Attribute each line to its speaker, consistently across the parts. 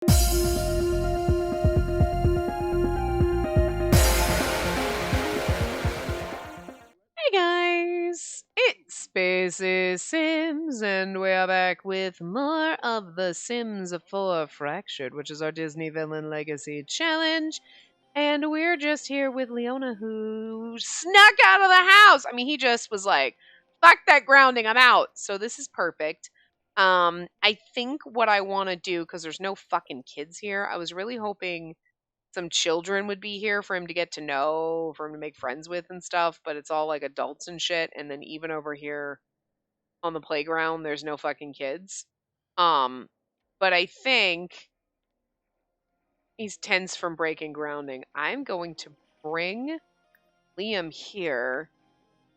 Speaker 1: Hey guys, it's Spaces Sims, and we're back with more of the Sims 4 Fractured, which is our Disney Villain Legacy Challenge. And we're just here with Leona, who snuck out of the house. I mean, he just was like, fuck that grounding, I'm out. So this is perfect. I think what I want to do, because there's no fucking kids here, I was really hoping some children would be here for him to get to know, for him to make friends with and stuff, but it's all like adults and shit. And then even over here on the playground, there's no fucking kids. Um, but I think he's tense from breaking grounding. I'm going to bring Liam here,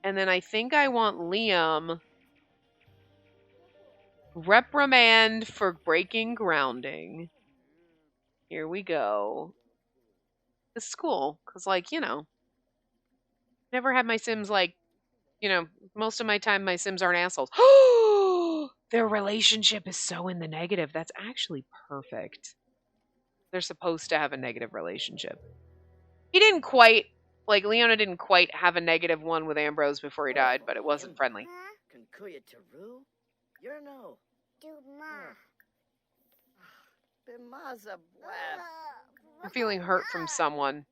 Speaker 1: and then I think I want Liam reprimand for breaking grounding. Here we go. The school, because never had my Sims most of my time my Sims aren't assholes. Their relationship is so in the negative. That's actually perfect. They're supposed to have a negative relationship. He didn't quite, Leona didn't quite have a negative one with Ambrose before he died, but it wasn't friendly. I'm feeling hurt from someone.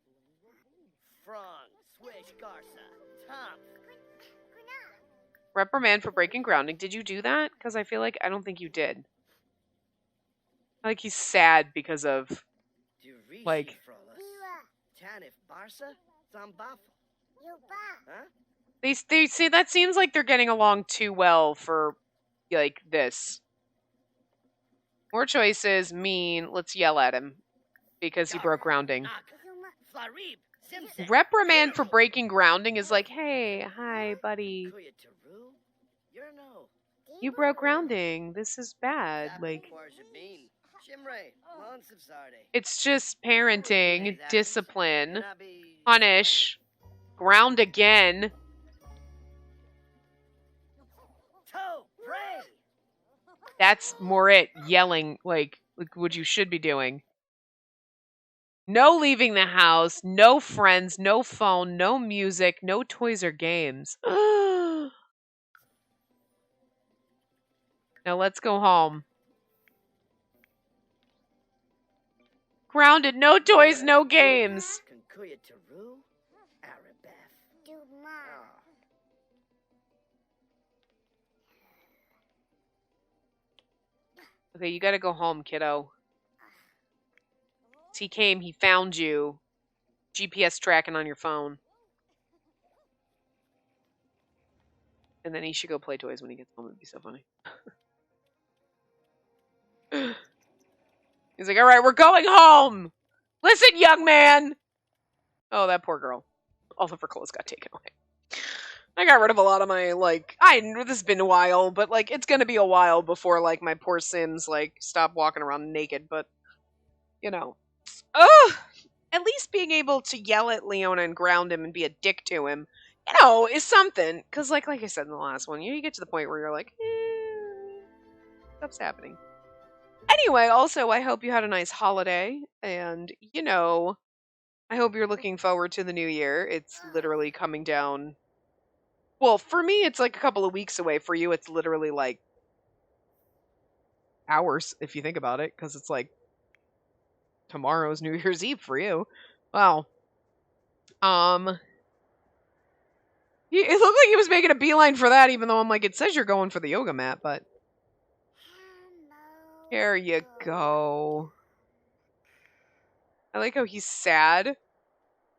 Speaker 1: Reprimand for breaking grounding. Did you do that? Because I feel like I don't think you did. Like he's sad because of they see that seems like they're getting along too well for this. More choices mean let's yell at him because he broke grounding. Reprimand for breaking grounding is like, hey, hi, buddy. You broke grounding. This is bad. It's just parenting, discipline, punish, ground again. That's more it, yelling like what you should be doing. No leaving the house, no friends, no phone, no music, no toys or games. Now let's go home. Grounded, no toys, no games. Okay, you gotta go home, kiddo. He came, he found you. GPS tracking on your phone. And then he should go play toys when he gets home. It'd be so funny. He's like, all right, we're going home. Listen, young man. Oh, that poor girl. All of her clothes got taken away. I got rid of a lot of my, this has been a while, but, it's gonna be a while before, my poor Sims, stop walking around naked, but, Ugh! At least being able to yell at Leona and ground him and be a dick to him, is something. Because, like I said in the last one, you get to the point where you're like, stuff's happening. Anyway, also, I hope you had a nice holiday, and, I hope you're looking forward to the new year. It's literally coming down. Well, for me, it's a couple of weeks away. For you, it's literally hours, if you think about it, because it's tomorrow's New Year's Eve for you. Wow. It looked like he was making a beeline for that, even though I'm like, it says you're going for the yoga mat, but... Here you go. I like how he's sad.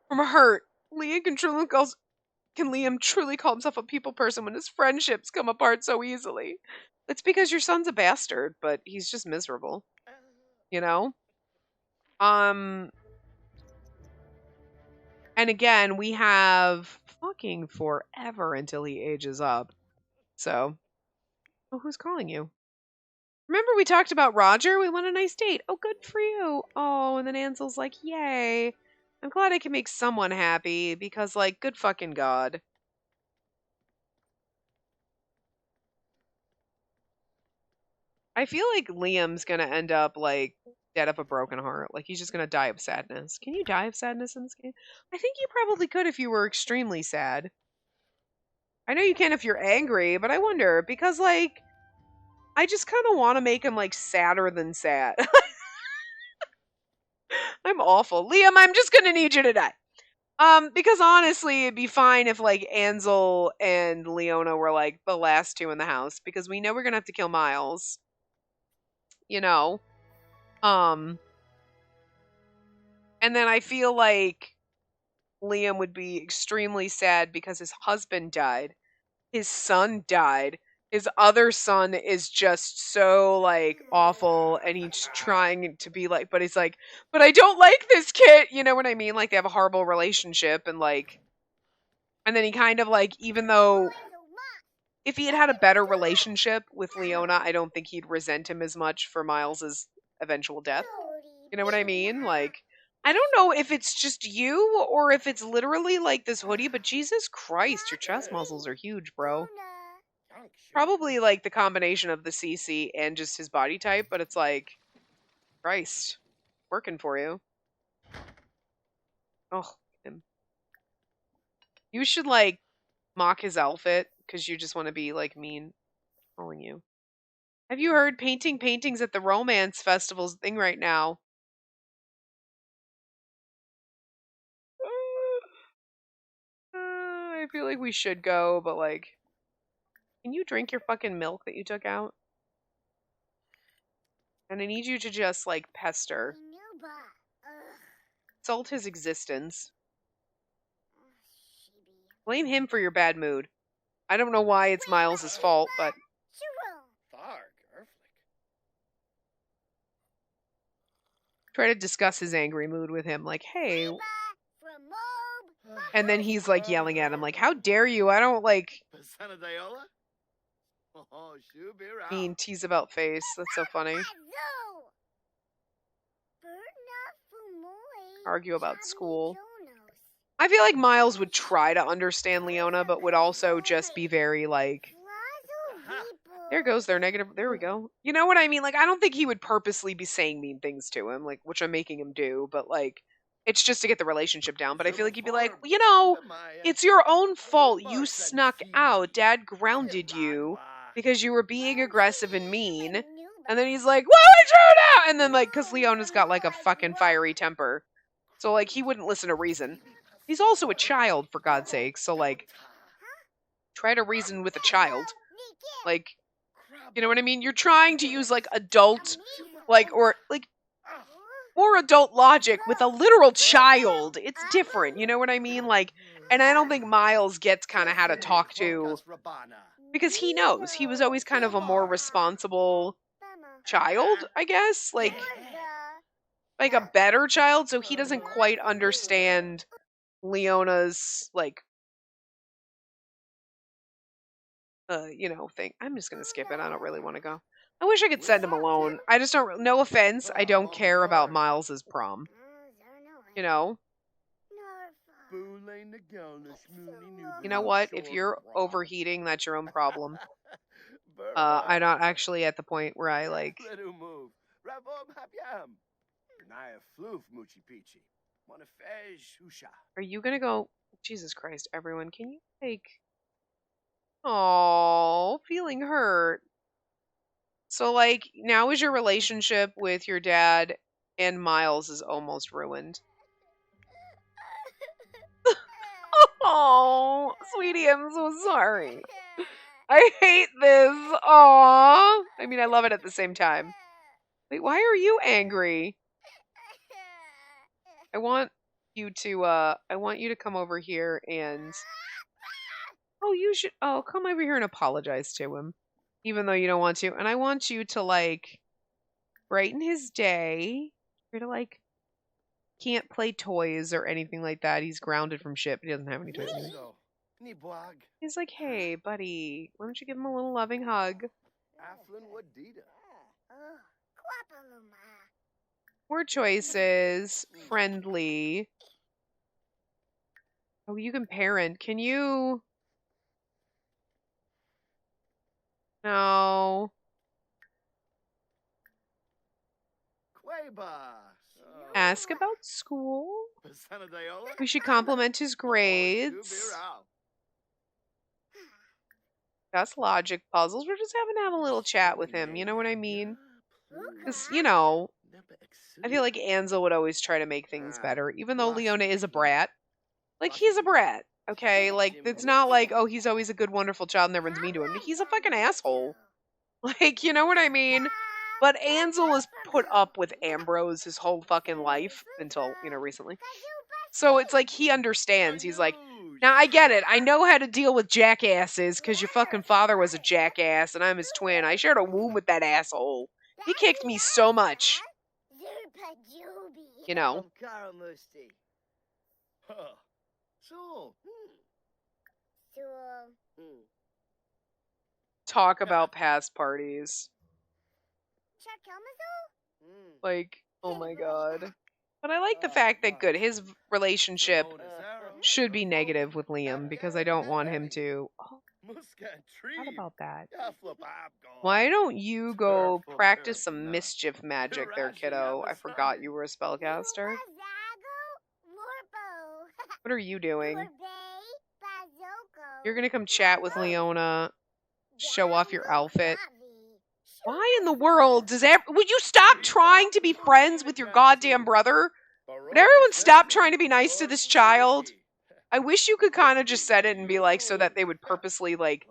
Speaker 1: From hurt. Can Liam truly call himself a people person when his friendships come apart so easily? It's because your son's a bastard, but he's just miserable. And again, we have fucking forever until he ages up. So, who's calling you? Remember we talked about Roger? We went on a nice date. Oh, good for you. Oh, and then Ansel's like, yay. I'm glad I can make someone happy because, good fucking God. I feel like Liam's gonna end up, dead of a broken heart. Like, he's just gonna die of sadness. Can you die of sadness in this game? I think you probably could if you were extremely sad. I know you can if you're angry, but I wonder, because, like, I just kind of want to make him, like, sadder than sad. I'm awful. Liam, I'm just gonna need you to die. Because honestly, it'd be fine if, like, Ansel and Leona were, like, the last two in the house, because we know we're gonna have to kill Miles. You know? Um, and then I feel like Liam would be extremely sad because his husband died. His son died. His other son is just so, like, awful, and he's trying to be like, but he's like, but I don't like this kid. You know what I mean? Like, they have a horrible relationship, and, like, and then he kind of, like, even though if he had had a better relationship with Leona, I don't think he'd resent him as much for Miles's eventual death. You know what I mean? Like, I don't know if it's just you or if it's literally like this hoodie, but Jesus Christ, your chest muscles are huge, bro. Probably like the combination of the CC and just his body type, but it's like, Christ, working for you. Oh, him. You should like mock his outfit because you just want to be like mean. Calling you. Have you heard painting paintings at the Romance Festival's thing right now? I feel like we should go, but like, can you drink your fucking milk that you took out? And I need you to just like pester. Insult his existence. Blame him for your bad mood. I don't know why it's Miles' fault, but try to discuss his angry mood with him, like, hey. And then he's like yelling at him, like, how dare you? I don't like mean tease about face. That's so funny. Argue about school. I feel like Miles would try to understand Leona, but would also just be very like, there goes their negative. There we go. You know what I mean? Like, I don't think he would purposely be saying mean things to him, like, which I'm making him do, but like, it's just to get the relationship down. But I feel like he'd be like, you know, it's your own fault. You snuck out. Dad grounded you because you were being aggressive and mean. And then he's like, what would you do? And then, like, because Leona's got like a fucking fiery temper. So, like, he wouldn't listen to reason. He's also a child, for God's sake. So, like, try to reason with a child. Like, you know what I mean? You're trying to use, like, adult, like, or, like, more adult logic with a literal child. It's different. You know what I mean? Like, and I don't think Miles gets kind of how to talk to, because he knows. He was always kind of a more responsible child, I guess. Like a better child, so he doesn't quite understand Leona's, like, you know, thing. I'm just gonna skip it. I don't really want to go. I wish I could send him alone. I just don't. No offense, I don't care about Miles's prom. You know. You know what? If you're overheating, that's your own problem. I'm not actually at the point where I like. Are you gonna go? Jesus Christ, everyone! Can you like? Oh, feeling hurt. So, like, now is your relationship with your dad and Miles is almost ruined. Oh, sweetie, I'm so sorry. I hate this. Aww. I mean, I love it at the same time. Wait, why are you angry? I want you to come over here and come over here and apologize to him. Even though you don't want to. And I want you to, like, brighten his day. You're to, like, can't play toys or anything like that. He's grounded from shit, but he doesn't have any toys. He's like, hey, buddy, why don't you give him a little loving hug? More choices. Friendly. Oh, you can parent. Can you? No. Ask about school. We should compliment his grades. That's logic puzzles. We're just having to have a little chat with him. You know what I mean? Because, you know, I feel like Ansel would always try to make things better, even though Leona is a brat. Like, he's a brat, okay? Like, it's not like, oh, he's always a good, wonderful child and everyone's mean to him. He's a fucking asshole. Like, you know what I mean? But Ansel has put up with Ambrose his whole fucking life until, you know, recently. So it's like he understands. He's like, now I get it. I know how to deal with jackasses because your fucking father was a jackass and I'm his twin. I shared a womb with that asshole. He kicked me so much. You know. Talk about past parties. Like, oh my god. But I like the fact that, good, his relationship should be negative with Liam because I don't want him to. Oh, what about that? Why don't you go practice some mischief magic there, kiddo? I forgot you were a spellcaster. What are you doing? You're gonna come chat with Leona, show off your outfit. Why in the world would you stop trying to be friends with your goddamn brother? Would everyone stop trying to be nice to this child? I wish you could kind of just set it and be like, so that they would purposely, like,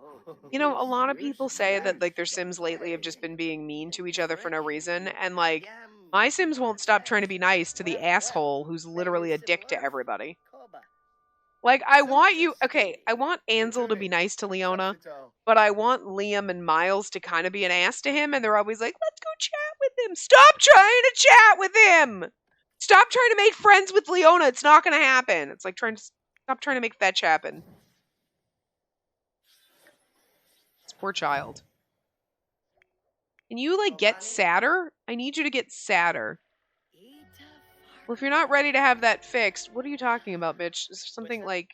Speaker 1: you know, a lot of people say that, like, their Sims lately have just been being mean to each other for no reason. And, like, my Sims won't stop trying to be nice to the asshole who's literally a dick to everybody. Like, I want Ansel to be nice to Leona, but I want Liam and Miles to kind of be an ass to him, and they're always like, let's go chat with him. Stop trying to chat with him! Stop trying to make friends with Leona. It's not going to happen. It's like stop trying to make fetch happen. This poor child. Can you, like, get sadder? I need you to get sadder. Well, if you're not ready to have that fixed, what are you talking about, bitch? Is there something like...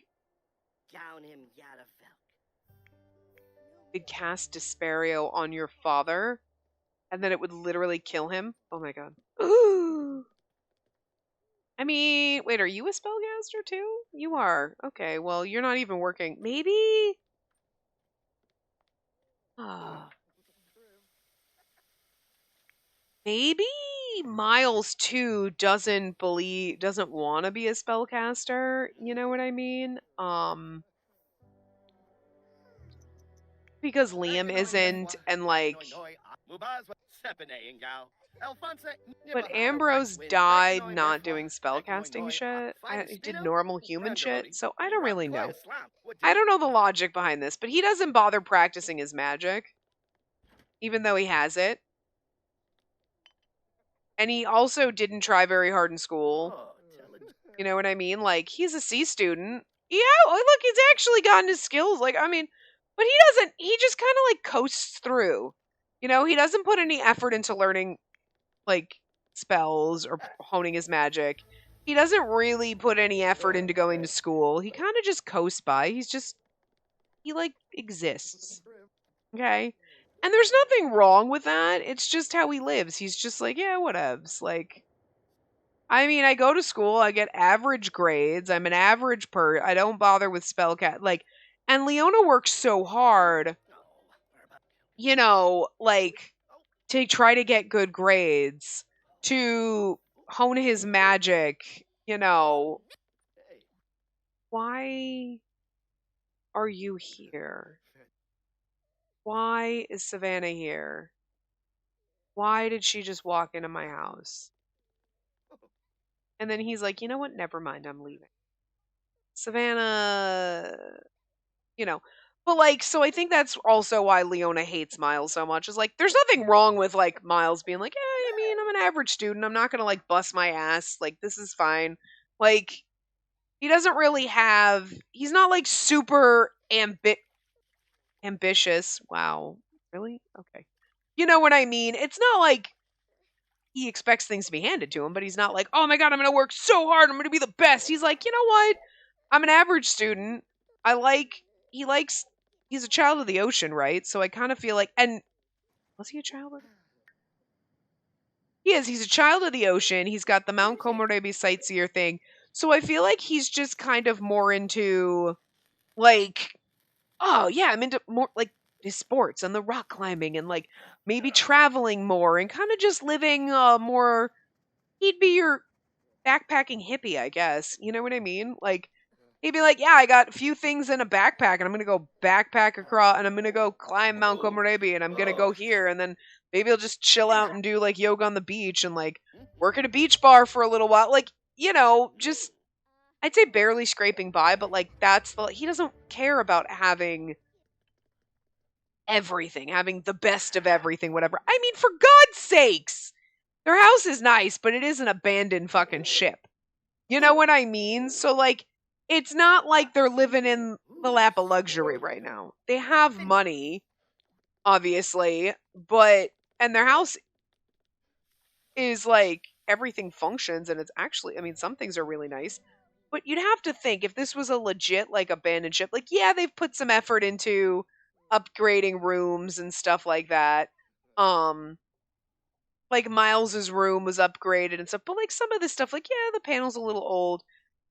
Speaker 1: Big cast Desperio on your father? And then it would literally kill him? Oh my god. Ooh. I mean, wait, are you a spellcaster too? You are. Okay, well, you're not even working. Maybe? Maybe Miles too doesn't want to be a spellcaster. You know what I mean? Because Liam isn't, and like... But Ambrose died not doing spellcasting shit. He did normal human shit, so I don't really know. I don't know the logic behind this, but he doesn't bother practicing his magic. Even though he has it. And he also didn't try very hard in school. You know what I mean? Like, he's a C student. Yeah, look, he's actually gotten his skills. Like, I mean, but he just kind of like coasts through. You know, he doesn't put any effort into learning, like, spells or honing his magic. He doesn't really put any effort into going to school. He kind of just coasts by. He like exists. Okay? And there's nothing wrong with that. It's just how he lives. He's just like, yeah, whatevs. Like, I mean, I go to school, I get average grades, I'm an average I don't bother with spellcast. Like, and Leona works so hard, you know, like, to try to get good grades, to hone his magic, you know. Why are you here? Why is Savannah here? Why did she just walk into my house? And then he's like, you know what? Never mind, I'm leaving. Savannah, you know. But, like, so I think that's also why Leona hates Miles so much. Is like, there's nothing wrong with, like, Miles being like, yeah, I mean, I'm an average student. I'm not going to, like, bust my ass. Like, this is fine. Like, he doesn't really have, he's not, like, super ambitious. Wow. Really? Okay. You know what I mean? It's not like he expects things to be handed to him, but he's not like, oh my god, I'm going to work so hard. I'm going to be the best. He's like, you know what? I'm an average student. He's a child of the ocean, right? So I kind of feel like, and was he a child of? He is. He's a child of the ocean. He's got the Mount Komorebi sightseer thing. So I feel like he's just kind of more into, like, oh yeah, I'm into more like his sports and the rock climbing and like maybe traveling more and kind of just living more. He'd be your backpacking hippie, I guess. You know what I mean? Like he'd be like, yeah, I got a few things in a backpack and I'm gonna go backpack across and I'm gonna go climb Mount Komorebi and I'm gonna go here and then maybe I'll just chill out and do like yoga on the beach and like work at a beach bar for a little while. Like, you know, just I'd say barely scraping by, but like that's the he doesn't care about having everything, having the best of everything, whatever. I mean, for God's sakes, their house is nice, but it is an abandoned fucking ship. You know what I mean? So like it's not like they're living in the lap of luxury right now. They have money, obviously, but and their house is like everything functions and it's actually I mean some things are really nice. But you'd have to think if this was a legit like abandoned ship, like yeah, they've put some effort into upgrading rooms and stuff like that. Um like Miles's room was upgraded and stuff, but like some of this stuff, like yeah, the panel's a little old.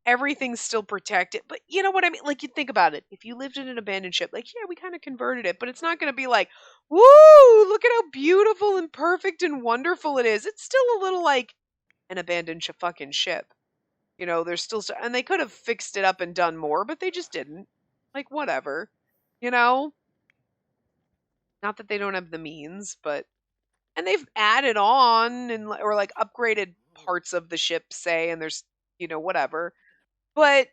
Speaker 1: Everything's still protected, but you know what I mean? Like you think about it. If you lived in an abandoned ship, like yeah, we kind of converted it, but it's not going to be like, woo, look at how beautiful and perfect and wonderful it is. It's still a little like an abandoned fucking ship. You know, there's still and they could have fixed it up and done more, but they just didn't. Like whatever. You know? Not that they don't have the means, but and they've added on and or like upgraded parts of the ship say and there's, you know, whatever. But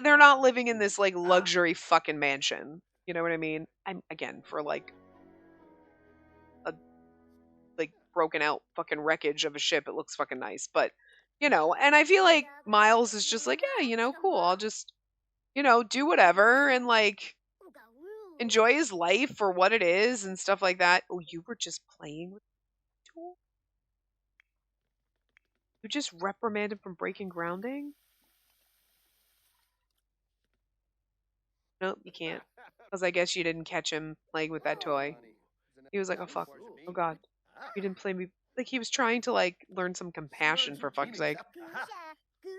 Speaker 1: they're not living in this like luxury fucking mansion. You know what I mean? I'm again for like a like broken out fucking wreckage of a ship. It looks fucking nice, but you know, and I feel like Miles is just like, yeah, you know, cool. I'll just, you know, do whatever and like enjoy his life for what it is and stuff like that. Oh, you were just playing with the tool? You just reprimanded from breaking grounding? Nope, you can't. Because I guess you didn't catch him playing with that toy. He was like, oh fuck. Oh god. You didn't play me. Like he was trying to like learn some compassion for fuck's sake.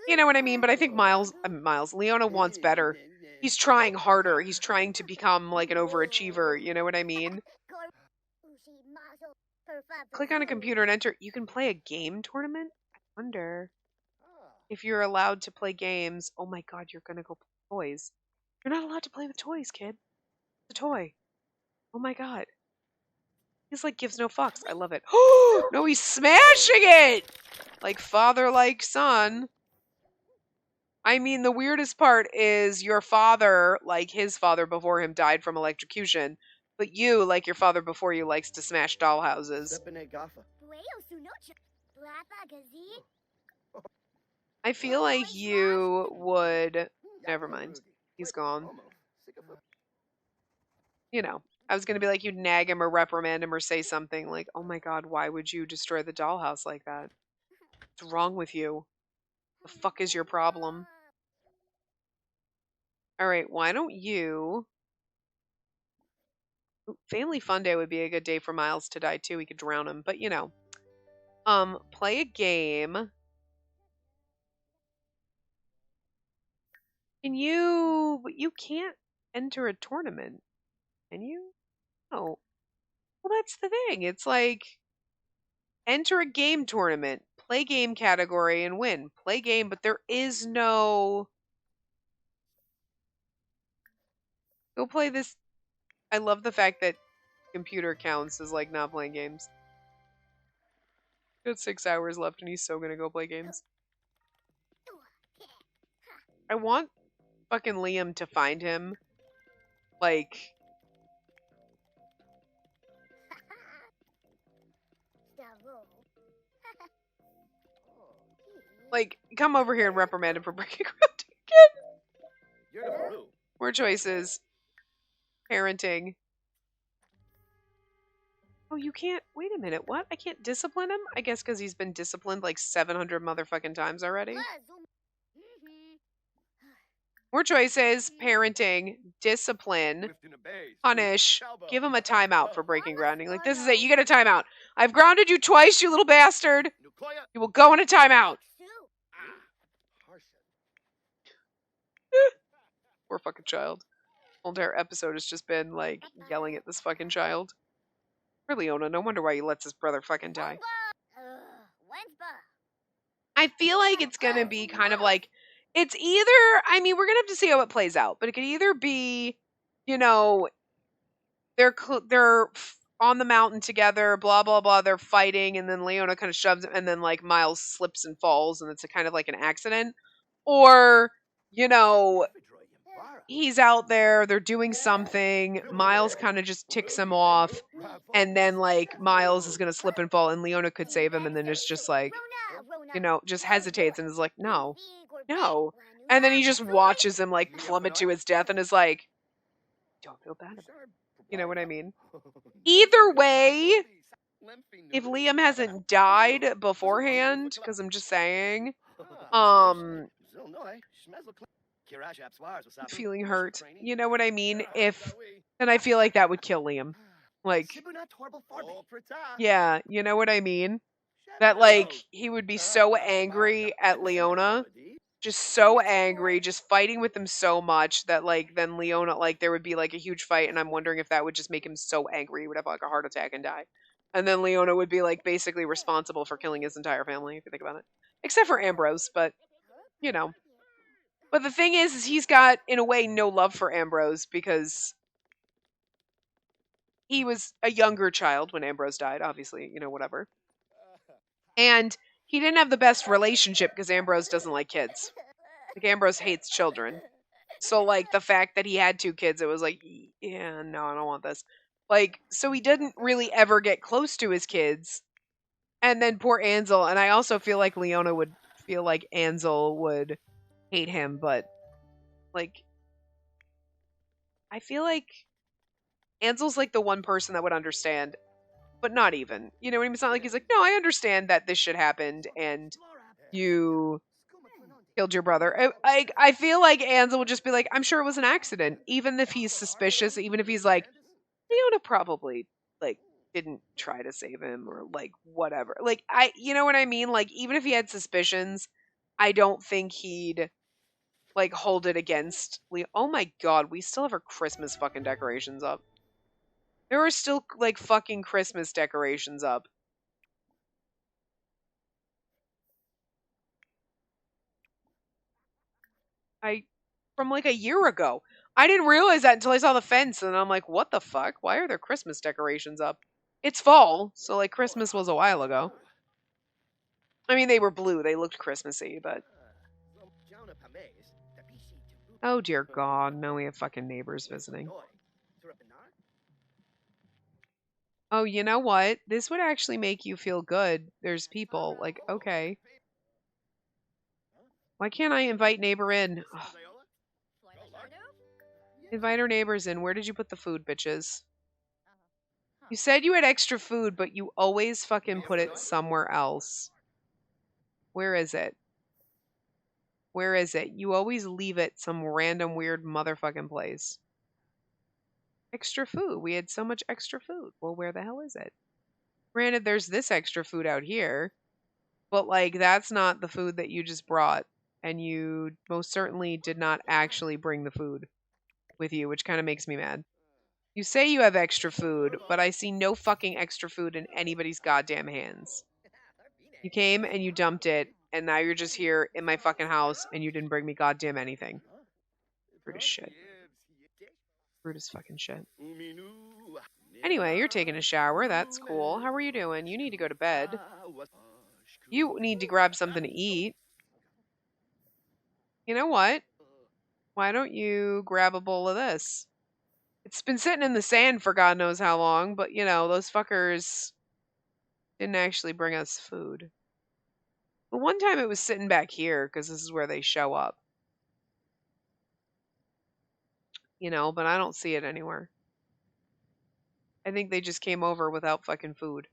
Speaker 1: You know what I mean? But I think Leona wants better. He's trying harder. He's trying to become like an overachiever. You know what I mean? Click on a computer and enter. You can play a game tournament? I wonder if you're allowed to play games. Oh my god, you're gonna go play toys. You're not allowed to play with toys, kid. It's a toy. Oh my god. He's like gives no fucks. I love it. Oh no, he's smashing it! Like father, like son. I mean, the weirdest part is your father, like his father before him, died from electrocution. But you, like your father before you, likes to smash dollhouses. I feel like you would... Never mind. He's gone. You know, I was going to be like, you'd nag him or reprimand him or say something like, oh my god, why would you destroy the dollhouse like that? What's wrong with you? The fuck is your problem? Alright, why don't you... Family Fun Day would be a good day for Miles to die too. We could drown him, but you know. Play a game. Can you... But you can't enter a tournament. Can you? No. Well, that's the thing. It's like... Enter a game tournament. Play game category and win. Play game, but there is no... Go play this... I love the fact that computer counts as like not playing games. Got 6 hours left and he's so gonna go play games. I want fucking Liam to find him. Like... Like, come over here and reprimand him for breaking ground again. More choices. Parenting. Oh, you can't... Wait a minute, what? I can't discipline him? I guess because he's been disciplined like 700 motherfucking times already. More choices, parenting, discipline, punish, give him a timeout for breaking grounding. Like, this is it. You get a timeout. I've grounded you twice, you little bastard. You will go in a timeout. Poor fucking child. The entire episode has just been, like, yelling at this fucking child. For Leona, no wonder why he lets his brother fucking die. I feel like it's gonna be kind of like, it's either, I mean, we're gonna have to see how it plays out, but it could either be, you know, they're on the mountain together, blah blah blah, they're fighting, and then Leona kind of shoves him, and then like Miles slips and falls, and it's a kind of like an accident, or you know, he's out there, they're doing something, Miles kind of just ticks him off, and then like Miles is gonna slip and fall, and Leona could save him, and then it's just like, you know, just hesitates and is like, no, no, and then he just watches him like plummet to his death, and is like, don't feel bad about it. You know what I mean? Either way, if Liam hasn't died beforehand, because I'm just saying, feeling hurt. You know what I mean? Then I feel like that would kill Liam. Like, yeah, you know what I mean? That like he would be so angry at Leona, just so angry, just fighting with him so much that like then Leona, like there would be like a huge fight, and I'm wondering if that would just make him so angry he would have like a heart attack and die. And then Leona would be like basically responsible for killing his entire family, if you think about it. Except for Ambrose, but you know. But the thing is he's got, in a way, no love for Ambrose because he was a younger child when Ambrose died, obviously, you know, whatever. And he didn't have the best relationship because Ambrose doesn't like kids. Like, Ambrose hates children. So, like, the fact that he had 2 kids, it was like, yeah, no, I don't want this. Like, so he didn't really ever get close to his kids. And then poor Ansel, and I also feel like Leona would feel like Ansel would hate him, but, like, I feel like Ansel's, like, the one person that would understand, but not even. You know what I mean? It's not like he's like, no, I understand that this shit happened, and you killed your brother. I feel like Ansel would just be like, I'm sure it was an accident. Even if he's suspicious, even if he's like, Leona probably like didn't try to save him or like whatever. Like you know what I mean? Like even if he had suspicions, I don't think he'd like hold it against Leo. Oh my god, we still have our Christmas fucking decorations up. There are still like fucking Christmas decorations up. From like a year ago. I didn't realize that until I saw the fence, and I'm like, what the fuck? Why are there Christmas decorations up? It's fall, so like Christmas was a while ago. I mean, they were blue, they looked Christmassy, but. Oh dear god, now we have fucking neighbors visiting. Oh, you know what? This would actually make you feel good. There's people. Like, okay. Why can't I invite neighbor in? Ugh. Invite our neighbors in. Where did you put the food, bitches? You said you had extra food, but you always fucking put it somewhere else. Where is it? Where is it? You always leave it some random weird motherfucking place. Extra food. We had so much extra food. Well, where the hell is it? Granted, there's this extra food out here, but like that's not the food that you just brought, and you most certainly did not actually bring the food with you, which kind of makes me mad. You say you have extra food, but I see no fucking extra food in anybody's goddamn hands. You came and you dumped it, and now you're just here in my fucking house, and you didn't bring me goddamn anything. Rude as shit. Rude as fucking shit. Anyway, you're taking a shower. That's cool. How are you doing? You need to go to bed. You need to grab something to eat. You know what? Why don't you grab a bowl of this? It's been sitting in the sand for God knows how long, but you know, those fuckers didn't actually bring us food. But one time it was sitting back here because this is where they show up. You know, but I don't see it anywhere. I think they just came over without fucking food.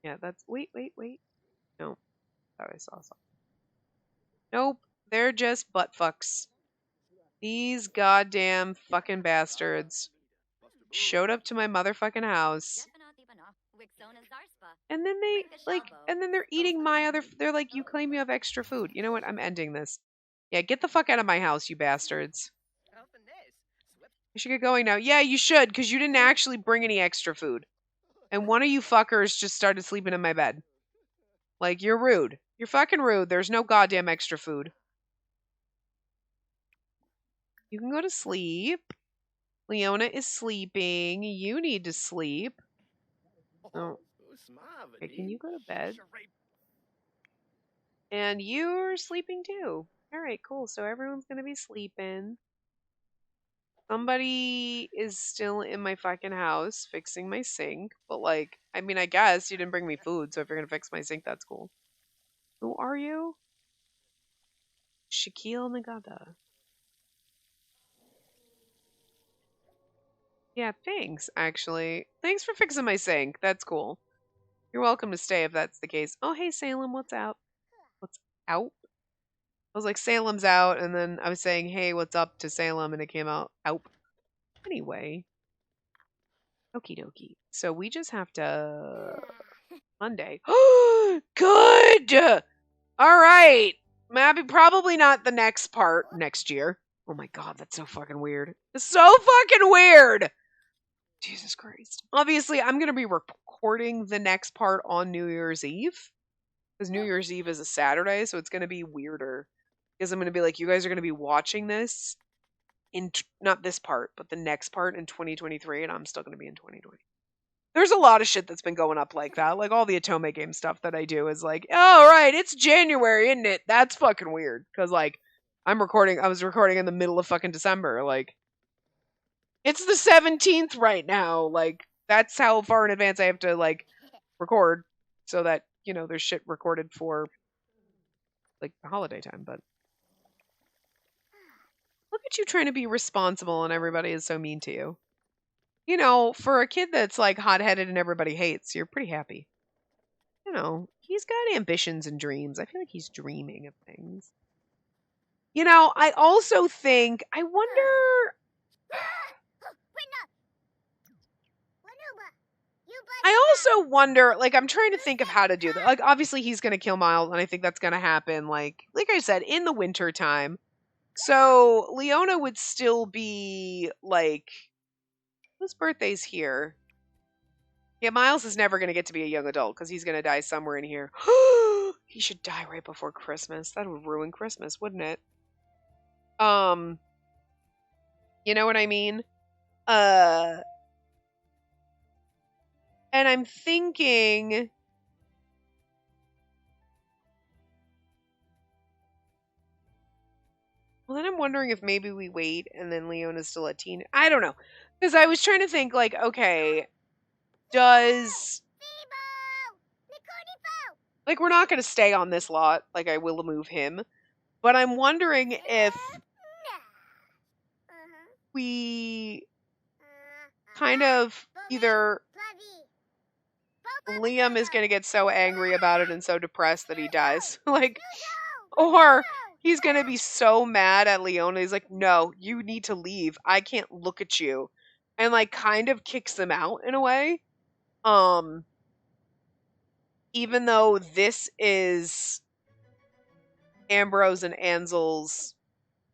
Speaker 1: Yeah, that's. Wait. No. Thought I saw something. Nope. They're just butt fucks. These goddamn fucking bastards showed up to my motherfucking house. And then they're eating my other, they're like, you claim you have extra food. You know what? I'm ending this. Yeah, get the fuck out of my house, you bastards. You should get going now. Yeah, you should, because you didn't actually bring any extra food. And one of you fuckers just started sleeping in my bed. Like, you're rude. You're fucking rude. There's no goddamn extra food. You can go to sleep. Leona is sleeping. You need to sleep. Oh. Okay, can you go to bed? And you're sleeping too. Alright, cool. So everyone's gonna be sleeping. Somebody is still in my fucking house fixing my sink. But like, I mean, I guess you didn't bring me food, so if you're gonna fix my sink, that's cool. Who are you? Shaquille Nagata. Yeah, thanks, actually. Thanks for fixing my sink. That's cool. You're welcome to stay if that's the case. Oh, hey, Salem, what's out? What's out? I was like, Salem's out, and then I was saying, hey, what's up to Salem, and it came out, out. Anyway. Okie dokie. So we just have to... Monday. Good! Alright! Maybe probably not the next part next year. Oh my god, that's so fucking weird. It's so fucking weird! Jesus Christ. Obviously, I'm going to be recording the next part on New Year's Eve. Because New Year's Eve is a Saturday, so it's going to be weirder. Because I'm going to be like, you guys are going to be watching this in, not this part, but the next part in 2023, and I'm still going to be in 2020. There's a lot of shit that's been going up like that. Like, all the Otome game stuff that I do is like, oh, right, it's January, isn't it? That's fucking weird. Because, like, I was recording in the middle of fucking December. Like, it's the 17th right now. Like, that's how far in advance I have to, like, record so that, you know, there's shit recorded for, like, the holiday time. But look at you trying to be responsible and everybody is so mean to you. You know, for a kid that's, like, hot-headed and everybody hates, you're pretty happy. You know, he's got ambitions and dreams. I feel like he's dreaming of things. You know, I also think, I wonder... I also wonder, like, I'm trying to think of how to do that. Like, obviously he's going to kill Miles, and I think that's going to happen, like I said, in the winter time. So, Leona would still be, like, whose birthday's here? Yeah, Miles is never going to get to be a young adult, because he's going to die somewhere in here. He should die right before Christmas. That would ruin Christmas, wouldn't it? You know what I mean? And I'm thinking... Well, then I'm wondering if maybe we wait and then Leona's still a teen. I don't know. Because I was trying to think, like, okay, does... Like, we're not going to stay on this lot. Like, I will move him. But I'm wondering if we kind of either... Liam is going to get so angry about it and so depressed that he dies. Like, or he's going to be so mad at Leona. He's like, no, you need to leave. I can't look at you. And, like, kind of kicks them out in a way. Even though this is Ambrose and Ansel's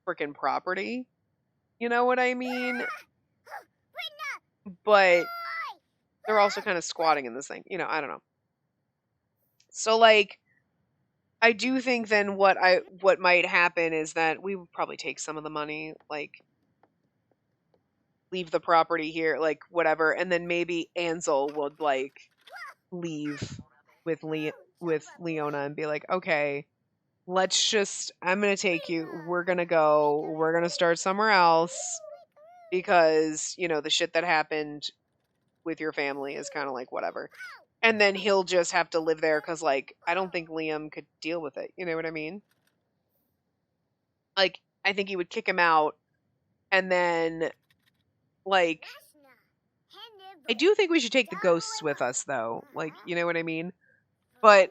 Speaker 1: freaking property. You know what I mean? But they're also kind of squatting in this thing. You know, I don't know. So, like, I do think then what might happen is that we would probably take some of the money, like, leave the property here, like, whatever, and then maybe Ansel would, like, leave with Leona and be like, okay, I'm gonna take you, we're gonna start somewhere else, because, you know, the shit that happened with your family is kind of like, whatever. And then he'll just have to live there because, like, I don't think Liam could deal with it. You know what I mean? Like, I think he would kick him out. And then, like, I do think we should take the ghosts with us, though. Like, you know what I mean? But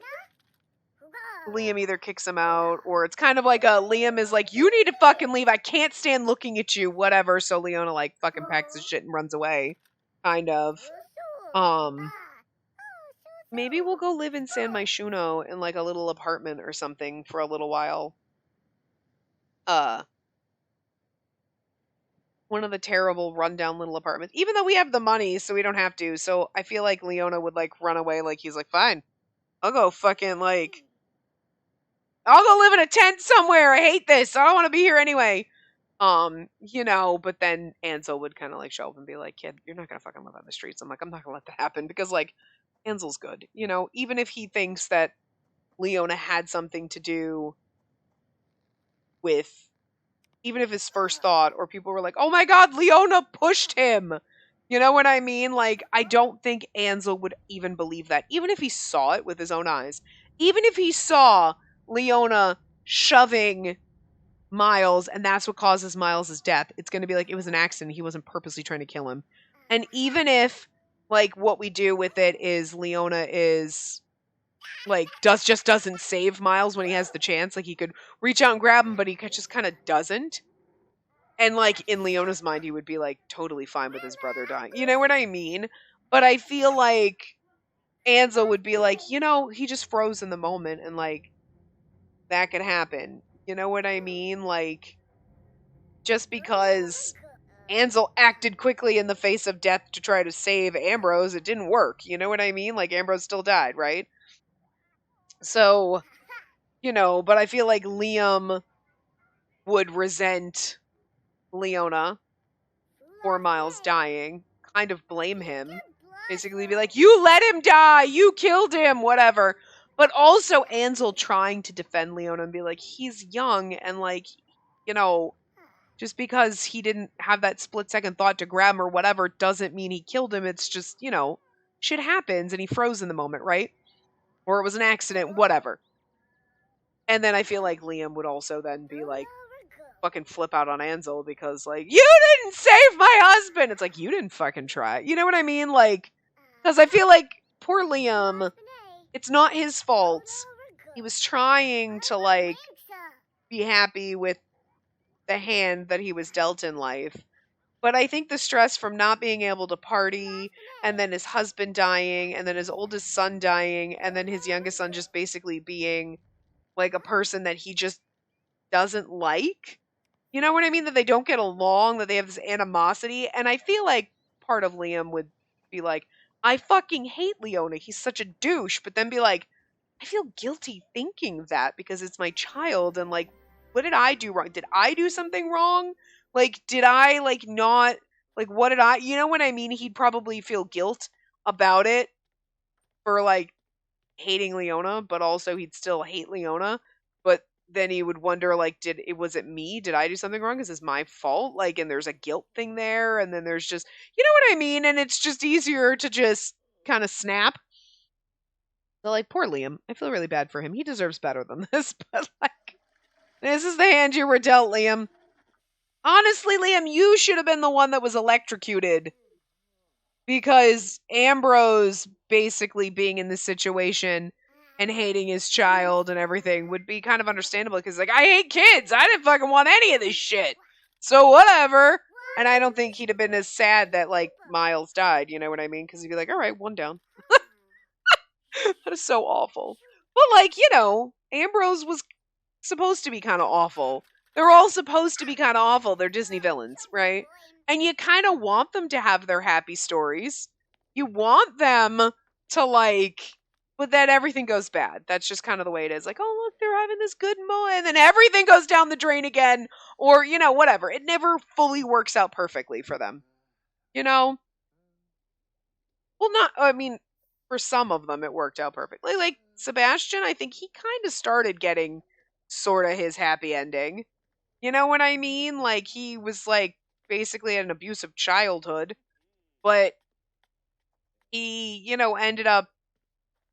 Speaker 1: Liam either kicks him out, or it's kind of like a Liam is like, you need to fucking leave. I can't stand looking at you, whatever. So Leona like fucking packs his shit and runs away. Kind of. Um Maybe we'll go live in San Myshuno in like a little apartment or something for a little while. Uh One of the terrible rundown little apartments. Even though we have the money, so we don't have to. So I feel like Leona would like run away, like he's like, fine. I'll go fucking like I'll go live in a tent somewhere. I hate this. I don't want to be here anyway. But then Ansel would kind of like show up and be like, kid, you're not gonna fucking live on the streets. I'm like, I'm not gonna let that happen because like Ansel's good. Even if he thinks that Leona had something to do with, even if his first thought or people were like, oh my god, Leona pushed him. You know what I mean? Like, I don't think Ansel would even believe that. Even if he saw it with his own eyes. Even if he saw Leona shoving Miles and that's what causes Miles' death, it's going to be like, it was an accident. He wasn't purposely trying to kill him. And even if, like, what we do with it is Leona is, like, just doesn't save Miles when he has the chance. Like, he could reach out and grab him, but he just kind of doesn't. And, like, in Leona's mind, he would be, like, totally fine with his brother dying. You know what I mean? But I feel like Ansel would be like, he just froze in the moment and, like, that could happen. You know what I mean? Like, just because Ansel acted quickly in the face of death to try to save Ambrose, it didn't work. You know what I mean? Like, Ambrose still died, right? So, but I feel like Liam would resent Leona for Miles dying, kind of blame him, basically be like, you let him die, you killed him, whatever. But also Ansel trying to defend Leona and be like, he's young and like, just because he didn't have that split second thought to grab him or whatever doesn't mean he killed him. It's just, shit happens and he froze in the moment, right? Or it was an accident, whatever. And then I feel like Liam would also then be like, fucking flip out on Ansel because, like, you didn't save my husband! It's like, you didn't fucking try. You know what I mean? Like, because I feel like poor Liam, it's not his fault. He was trying to, like, be happy with the hand that he was dealt in life. But I think the stress from not being able to party, and then his husband dying, and then his oldest son dying, and then his youngest son just basically being like a person that he just doesn't like. You know what I mean? That they don't get along, that they have this animosity. And I feel like part of Liam would be like, I fucking hate Leona. He's such a douche. But then be like, I feel guilty thinking that because it's my child. And like, what did I do wrong? Did I do something wrong? Like, did I like not, like, what did I, you know what I mean? He'd probably feel guilt about it for like hating Leona, but also he'd still hate Leona. But then he would wonder, like, was it me? Did I do something wrong? Is this my fault? Like, and there's a guilt thing there, and then there's just, you know what I mean? And it's just easier to just kind of snap. So, like, poor Liam. I feel really bad for him. He deserves better than this, but like, this is the hand you were dealt, Liam. Honestly, Liam, you should have been the one that was electrocuted. Because Ambrose basically being in this situation and hating his child and everything would be kind of understandable because, like, I hate kids. I didn't fucking want any of this shit. So whatever. And I don't think he'd have been as sad that, like, Miles died. You know what I mean? Because he'd be like, all right, one down. That is so awful. But, like, Ambrose was supposed to be kind of awful. They're all supposed to be kind of awful. They're Disney villains, right? And you kind of want them to have their happy stories. You want them to, like, but then everything goes bad. That's just kind of the way it is. Like, oh, look, they're having this good moment. And then everything goes down the drain again. Or, whatever. It never fully works out perfectly for them. Well, I mean, for some of them, it worked out perfectly. Like, Sebastian, I think he kind of started getting sort of his happy ending. You know what I mean? Like, he was, like, basically an abusive childhood, but he, ended up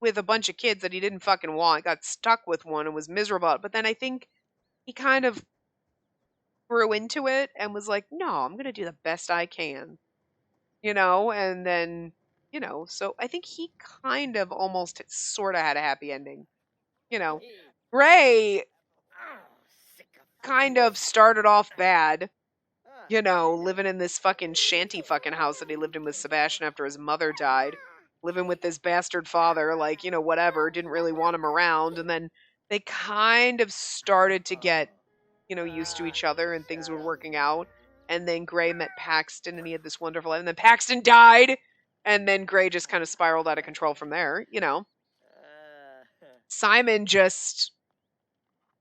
Speaker 1: with a bunch of kids that he didn't fucking want, got stuck with one and was miserable. But then I think he kind of grew into it and was like, no, I'm going to do the best I can, and then, so I think he kind of almost sort of had a happy ending, you know. Gray kind of started off bad, living in this fucking shanty fucking house that he lived in with Sebastian after his mother died, living with this bastard father, like, whatever, didn't really want him around. And then they kind of started to get, used to each other and things were working out. And then Gray met Paxton and he had this wonderful life. And then Paxton died. And then Gray just kind of spiraled out of control from there, Simon just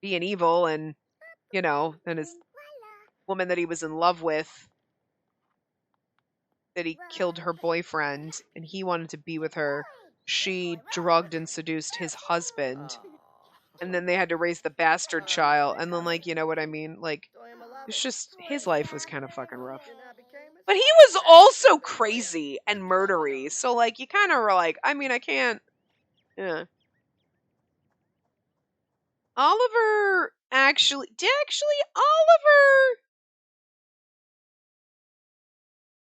Speaker 1: being evil and, then his woman that he was in love with, that he killed her boyfriend and he wanted to be with her. She drugged and seduced his husband. And then they had to raise the bastard child. And then, like, you know what I mean? Like, it's just, his life was kind of fucking rough. But he was also crazy and murdery. So, like, you kind of were like, I mean, I can't. Yeah. Oliver Oliver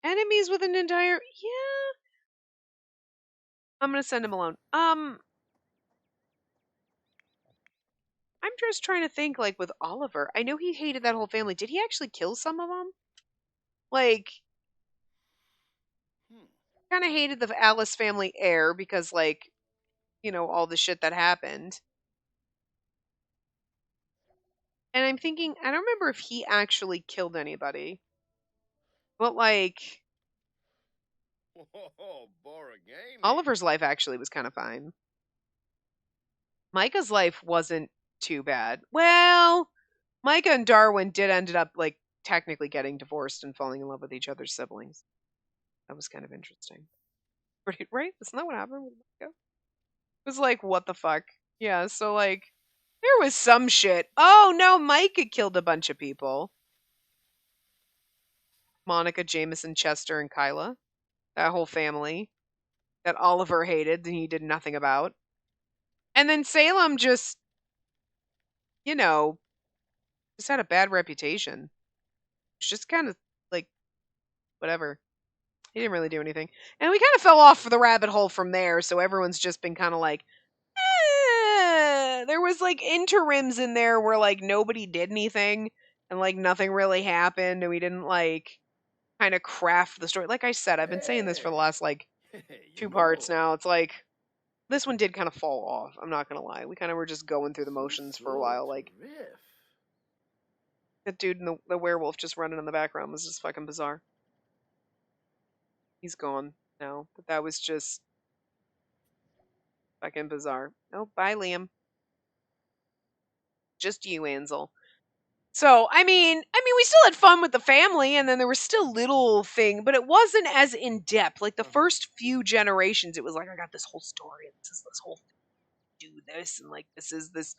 Speaker 1: enemies with an entire, yeah. I'm gonna send him alone. I'm just trying to think, like, with Oliver. I know he hated that whole family. Did he actually kill some of them? Like, kind of hated the Alice family heir because, like, all the shit that happened. And I'm thinking, I don't remember if he actually killed anybody. But, like, Oliver's life actually was kind of fine. Micah's life wasn't too bad. Well, Micah and Darwin did ended up, like, technically getting divorced and falling in love with each other's siblings. That was kind of interesting. Right? Isn't that what happened with Micah? It was like, what the fuck? Yeah, so, like, there was some shit. Oh, no, Micah killed a bunch of people. Monica, Jameson, Chester, and Kyla. That whole family that Oliver hated and he did nothing about. And then Salem just, just had a bad reputation. It's just kind of like, whatever. He didn't really do anything. And we kind of fell off the rabbit hole from there, so everyone's just been kind of like, there was like interims in there where like nobody did anything and like nothing really happened and we didn't like kind of craft the story. Like I said, I've been saying this for the last like 2 parts now. It's like this one did kind of fall off. I'm not gonna lie. We kind of were just going through the motions for a while. Like the dude and the werewolf just running in the background was just fucking bizarre. He's gone now, but that was just fucking bizarre. Oh, bye, Liam. Just you, Ansel. So, I mean, we still had fun with the family, and then there was still little thing, but it wasn't as in depth. Like the first few generations, it was like I got this whole story, and this is this whole thing, do this, and like this is this,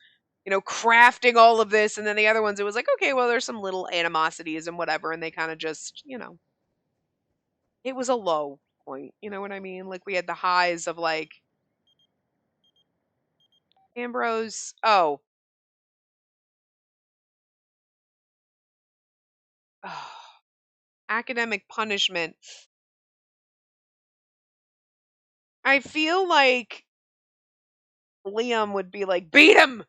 Speaker 1: crafting all of this, and then the other ones, it was like okay, well, there's some little animosities and whatever, and they kind of just, it was a low point. You know what I mean? Like we had the highs of like Ambrose. Oh. Academic punishment. I feel like Liam would be like, beat him!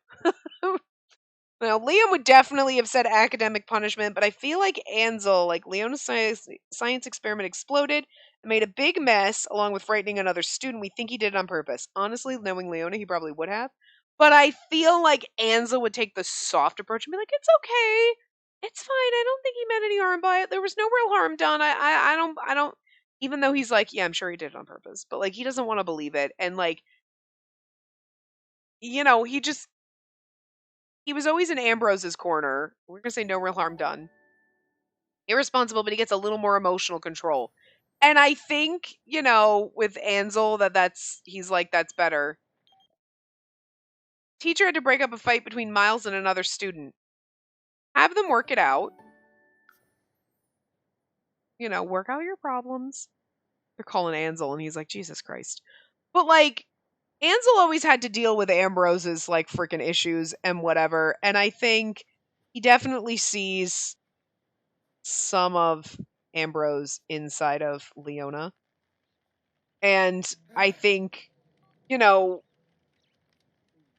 Speaker 1: Now, Liam would definitely have said academic punishment, but I feel like Ansel, like Leona's science experiment exploded and made a big mess along with frightening another student. We think he did it on purpose. Honestly, knowing Leona, he probably would have. But I feel like Ansel would take the soft approach and be like, it's okay. It's fine. I don't think he meant any harm by it. There was no real harm done. I don't, even though he's like, yeah, I'm sure he did it on purpose, but like, he doesn't want to believe it. And like, he was always in Ambrose's corner. We're going to say no real harm done. Irresponsible, but he gets a little more emotional control. And I think, with Ansel he's like, that's better. Teacher had to break up a fight between Miles and another student. Have them work it out. Work out your problems. They're calling Ansel and he's like, Jesus Christ. But like, Ansel always had to deal with Ambrose's like freaking issues and whatever. And I think he definitely sees some of Ambrose inside of Leona. And I think,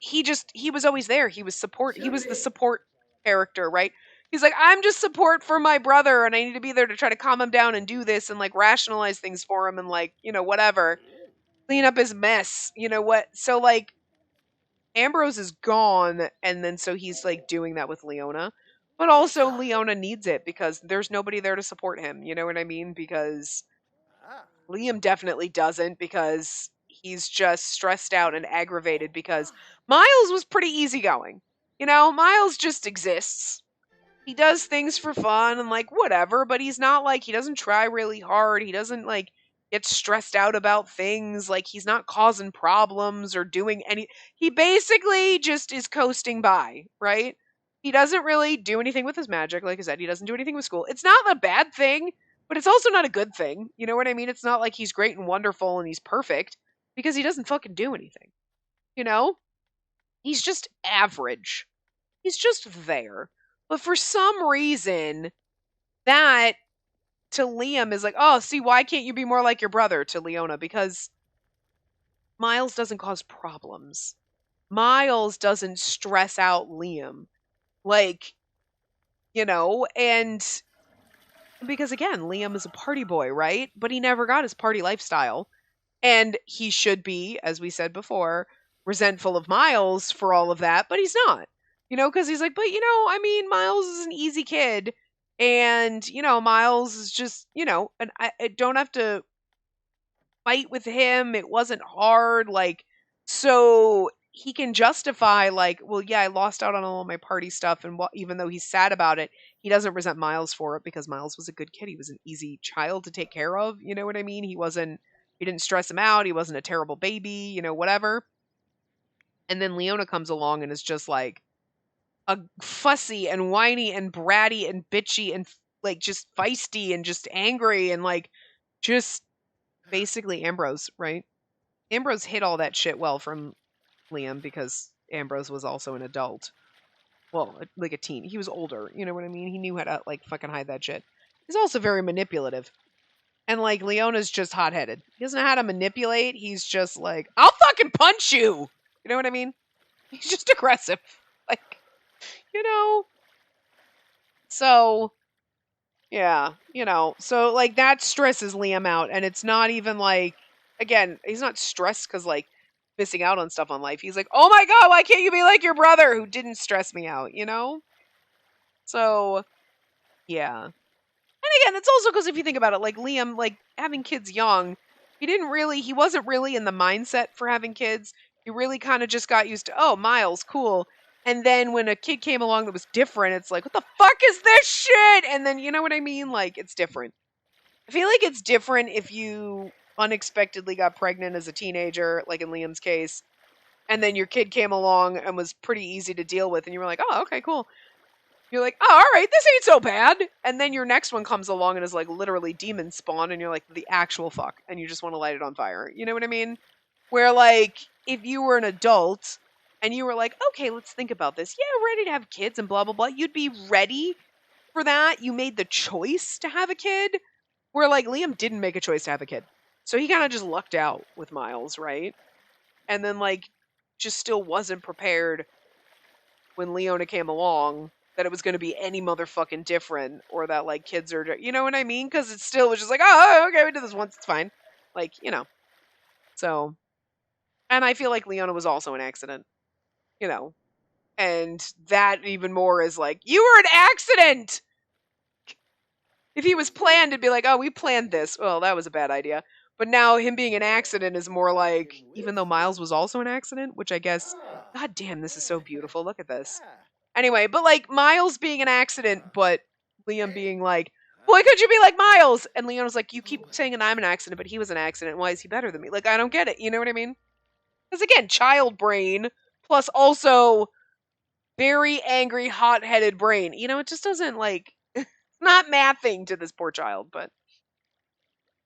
Speaker 1: he was always there. He was the support character, right? He's like, I'm just support for my brother and I need to be there to try to calm him down and do this and like rationalize things for him and like, whatever. Clean up his mess. You know what? So like Ambrose is gone and then so he's like doing that with Leona. But also Leona needs it because there's nobody there to support him. You know what I mean? Because Liam definitely doesn't because he's just stressed out and aggravated because Miles was pretty easygoing. Miles just exists. He does things for fun and like whatever, but he's not like he doesn't try really hard. He doesn't like get stressed out about things. Like he's not causing problems or doing any he basically just is coasting by, right? He doesn't really do anything with his magic, like I said, he doesn't do anything with school. It's not a bad thing, but it's also not a good thing. You know what I mean? It's not like he's great and wonderful and he's perfect because he doesn't fucking do anything. You know? He's just average. He's just there. But for some reason, that to Liam is like, oh, see, why can't you be more like your brother to Leona? Because Miles doesn't cause problems. Miles doesn't stress out Liam. Like, and because again, Liam is a party boy, right? But he never got his party lifestyle. And he should be, as we said before, resentful of Miles for all of that, but he's not. Because he's like, but I mean, Miles is an easy kid. And, Miles is just, and I don't have to fight with him. It wasn't hard. Like, so he can justify, like, well, yeah, I lost out on all of my party stuff. And even though he's sad about it, he doesn't resent Miles for it because Miles was a good kid. He was an easy child to take care of. You know what I mean? He didn't stress him out. He wasn't a terrible baby, whatever. And then Leona comes along and is just like a fussy and whiny and bratty and bitchy and like just feisty and just angry and like just basically Ambrose, right? Ambrose hid all that shit well from Liam because Ambrose was also an adult. Well, like a teen. He was older, you know what I mean? He knew how to like fucking hide that shit. He's also very manipulative. And like Leona's just hot headed. He doesn't know how to manipulate. He's just like, I'll fucking punch you. You know what I mean? He's just aggressive. Like, you know. So, yeah, So like that stresses Liam out. And it's not even like, again, he's not stressed because like missing out on stuff on life. He's like, oh my God, why can't you be like your brother who didn't stress me out, So, yeah. And again, it's also because if you think about it, like Liam, like having kids young, he wasn't really in the mindset for having kids. He really kind of just got used to, oh, Miles, cool. And then when a kid came along that was different, it's like, what the fuck is this shit? And then, you know what I mean? Like, it's different. I feel like it's different if you unexpectedly got pregnant as a teenager, like in Liam's case, and then your kid came along and was pretty easy to deal with, and you were like, oh, okay, cool. You're like, oh, all right, this ain't so bad. And then your next one comes along and is like literally demon spawn, and you're like, the actual fuck. And you just want to light it on fire. You know what I mean? Where like, if you were an adult and you were like, okay, let's think about this. Yeah, ready to have kids and blah, blah, blah. You'd be ready for that. You made the choice to have a kid. Where like Liam didn't make a choice to have a kid. So he kind of just lucked out with Miles, right? And then like, just still wasn't prepared when Leona came along that it was going to be any motherfucking different or that like kids are, you know what I mean? Because it still was just like, oh, okay, we did this once, it's fine. Like, So, and I feel like Leona was also an accident, and that even more is like, you were an accident! If he was planned, it'd be like, oh, we planned this. Well, that was a bad idea. But now him being an accident is more like, even though Miles was also an accident, which I guess, god damn, this is so beautiful. Look at this. Anyway, but like Miles being an accident, but Liam being like, why could you be like Miles? And Leon was like, you keep saying that I'm an accident, but he was an accident. Why is he better than me? Like, I don't get it. You know what I mean? Because again, child brain plus also very angry, hot-headed brain. It just doesn't like, not mathing to this poor child. But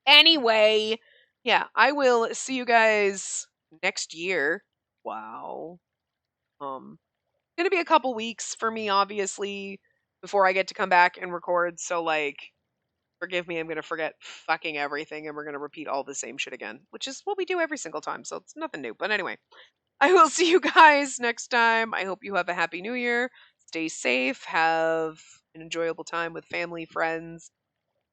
Speaker 1: anyway, yeah, I will see you guys next year. Wow. Gonna be a couple weeks for me, obviously, before I get to come back and record. So, like, forgive me, I'm gonna forget fucking everything, and we're gonna repeat all the same shit again, which is what we do every single time. So it's nothing new. But anyway, I will see you guys next time. I hope you have a happy new year. Stay safe. Have an enjoyable time with family, friends,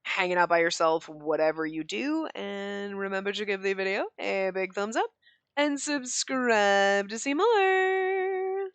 Speaker 1: hanging out by yourself, whatever you do. And remember to give the video a big thumbs up and subscribe to see more.